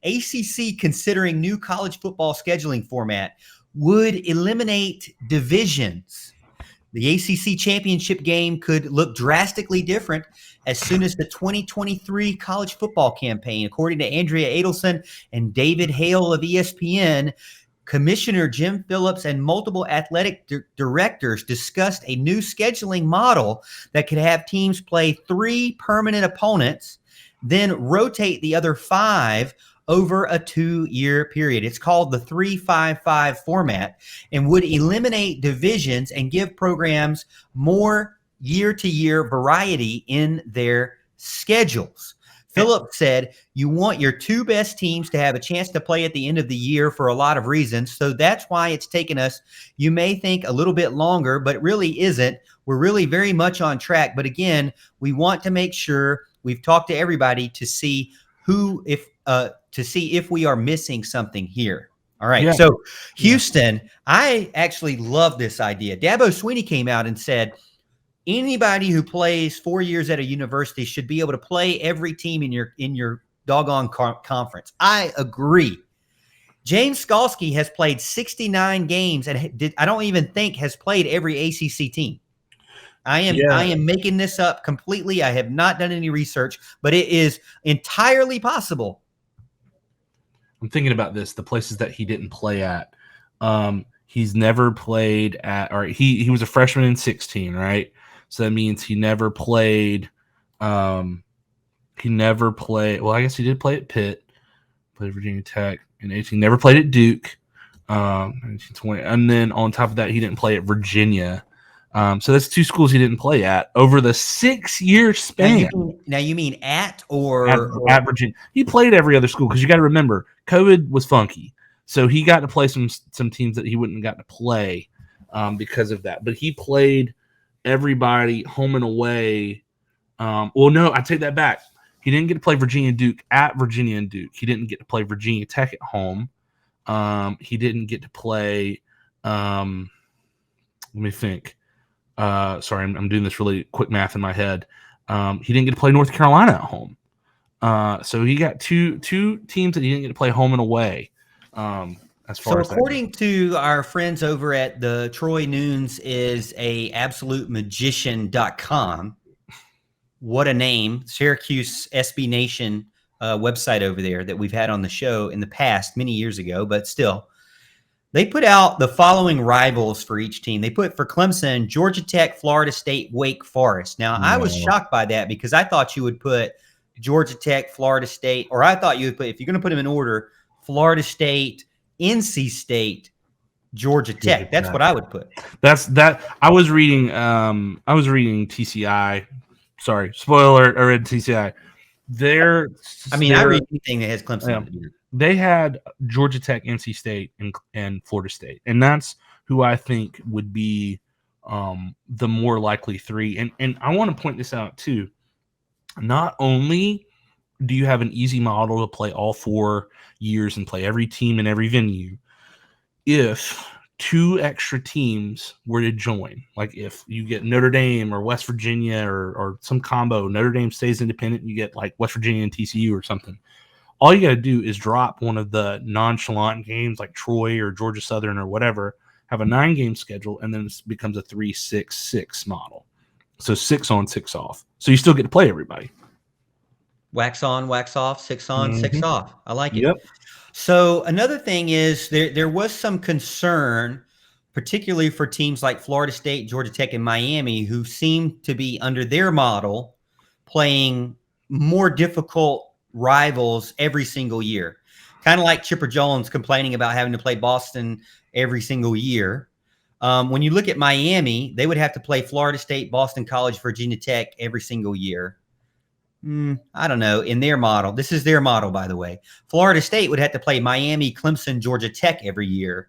ACC considering new college football scheduling format would eliminate divisions. The ACC championship game could look drastically different as soon as the 2023 college football campaign. According to Andrea Adelson and David Hale of ESPN, Commissioner Jim Phillips and multiple athletic directors discussed a new scheduling model that could have teams play 3 permanent opponents, then rotate the other 5 over a 2-year period. It's called the 3-5-5 format and would eliminate divisions and give programs more year-to-year variety in their schedules. Phillips said, you want your 2 best teams to have a chance to play at the end of the year for a lot of reasons. So that's why it's taken us, you may think, a little bit longer, but it really isn't. We're really very much on track. But again, we want to make sure we've talked to everybody to see if we are missing something here. All right. Yeah. So Houston, I actually love this idea. Dabo Swinney came out and said, anybody who plays 4 years at a university should be able to play every team in your doggone conference. I agree. James Skalski has played 69 games and I don't even think has played every ACC team. I am making this up completely. I have not done any research, but it is entirely possible. I'm thinking about this, the places that he didn't play at. He's never played at, or he was a freshman in 16, right? So that means he never played. Well, I guess he did play at Pitt, played Virginia Tech in 18. Never played at Duke, 1920. And then on top of that, he didn't play at Virginia. So that's 2 schools he didn't play at over the 6-year span. Now you mean at Virginia? He played every other school because you got to remember, COVID was funky, so he got to play some teams that he wouldn't have gotten to play because of that. But he played everybody home and away. Well, no, I take that back. He didn't get to play Virginia and Duke at Virginia and Duke. He didn't get to play Virginia Tech at home. He didn't get to play. Let me think. Sorry, I'm doing this really quick math in my head. He didn't get to play North Carolina at home. So he got two teams that he didn't get to play home and away. According to our friends over at the Troy Nunes is a absolutemagician.com. What a name. Syracuse SB Nation website over there that we've had on the show in the past, many years ago, but still. They put out the following rivals for each team. They put for Clemson, Georgia Tech, Florida State, Wake Forest. Now, I was shocked by that because I thought you would put Georgia Tech, Florida State, or I thought you would put, if you're going to put them in order, Florida State, NC State, Georgia Tech. That's what I would put. I was reading TCI. Sorry, spoiler, I read TCI. I read anything that has Clemson. Yeah. They had Georgia Tech, NC State, and Florida State, and that's who I think would be the more likely 3. And I want to point this out too. Not only do you have an easy model to play all 4 years and play every team in every venue, if 2 extra teams were to join, like if you get Notre Dame or West Virginia or some combo, Notre Dame stays independent, you get like West Virginia and TCU or something. All you got to do is drop one of the nonchalant games like Troy or Georgia Southern or whatever, have a 9-game schedule, and then it becomes a 3-6-6 model. So 6 on, 6 off. So you still get to play everybody. Wax on, wax off, 6 on, 6 off. I like it. Yep. So another thing is there was some concern, particularly for teams like Florida State, Georgia Tech, and Miami, who seem to be under their model playing more difficult rivals every single year. Kind of like Chipper Jones complaining about having to play Boston every single year. When you look at Miami, they would have to play Florida State, Boston College, Virginia Tech every single year. I don't know. In their model, this is their model, by the way. Florida State would have to play Miami, Clemson, Georgia Tech every year.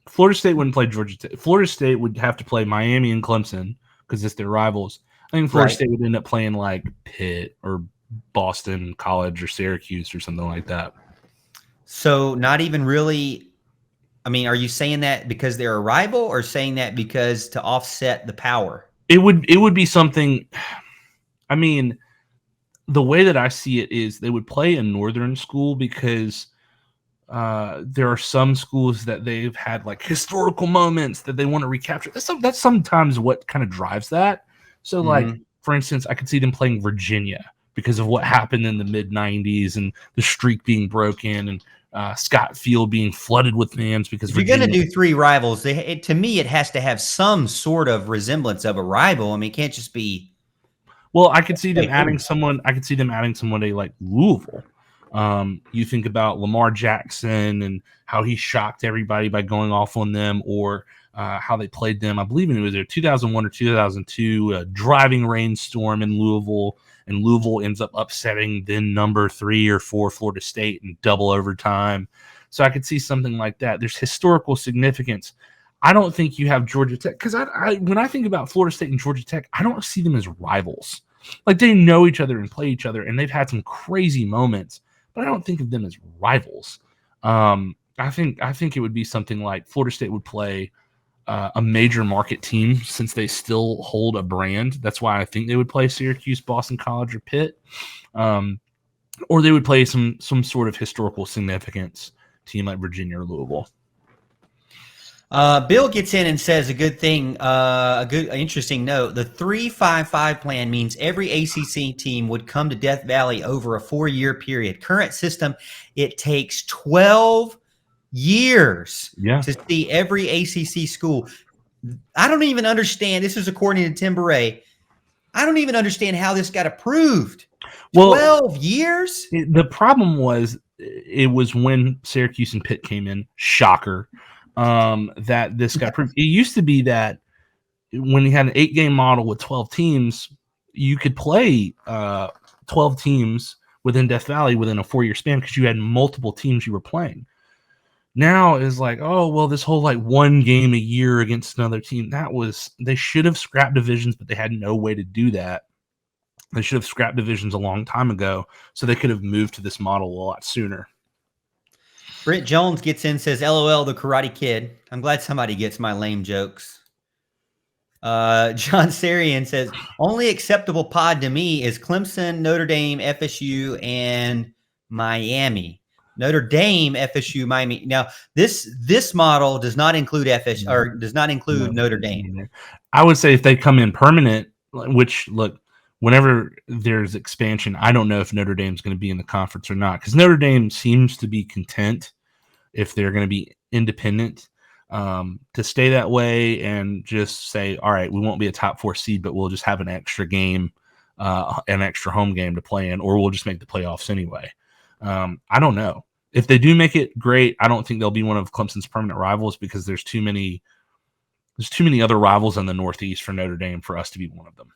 Florida State wouldn't play Georgia Tech. Florida State would have to play Miami and Clemson because it's their rivals. I think Florida State would end up playing like Pitt or Boston College or Syracuse or something like that. So not even really. I mean, are you saying that because they're a rival, or saying that because to offset the power? It would be something. I mean, the way that I see it is they would play a northern school because there are some schools that they've had like historical moments that they want to recapture. That's sometimes what kind of drives that. So, like, for instance, I could see them playing Virginia because of what happened in the mid 90s and the streak being broken and Scott Field being flooded with fans because if you're going to do 3 rivals, to me, it has to have some sort of resemblance of a rival. I mean, it can't just be. Well, I could see them adding someone. I could see them adding somebody like Louisville. You think about Lamar Jackson and how he shocked everybody by going off on them, or how they played them. I believe it was their 2001 or 2002 driving rainstorm in Louisville, and Louisville ends up upsetting then number 3 or 4 Florida State in double overtime. So I could see something like that. There's historical significance. I don't think you have Georgia Tech because when I think about Florida State and Georgia Tech, I don't see them as rivals. Like, they know each other and play each other, and they've had some crazy moments, but I don't think of them as rivals. I think it would be something like Florida State would play a major market team since they still hold a brand. That's why I think they would play Syracuse, Boston College, or Pitt, or they would play some sort of historical significance team like Virginia or Louisville. Bill gets in and says a good thing, interesting note. The 3-5-5 plan means every ACC team would come to Death Valley over a 4-year period. Current system, it takes 12 years to see every ACC school. I don't even understand. This is according to Tim Beret. I don't even understand how this got approved. 12 years? The problem was it was when Syracuse and Pitt came in. Shocker. That this got approved. It used to be that when you had an 8-game model with 12 teams, you could play 12 teams within Death Valley within a 4-year span because you had multiple teams you were playing. Now is like, oh, well, this whole like 1 game a year against another team, they should have scrapped divisions, but they had no way to do that. They should have scrapped divisions a long time ago, so they could have moved to this model a lot sooner. Britt Jones gets in, says, LOL, the Karate Kid. I'm glad somebody gets my lame jokes. John Sarian says, only acceptable pod to me is Clemson, Notre Dame, FSU, and Miami. Notre Dame, FSU, Miami. Now, this model does not include FSU or does not include Notre Dame. I would say if they come in permanent, which, look, whenever there's expansion, I don't know if Notre Dame's going to be in the conference or not, because Notre Dame seems to be content if they're going to be independent to stay that way and just say, all right, we won't be a top 4 seed, but we'll just have an extra game, an extra home game to play in, or we'll just make the playoffs anyway. I don't know. If they do make it, great. I don't think they'll be one of Clemson's permanent rivals because there's too many other rivals in the Northeast for Notre Dame for us to be one of them.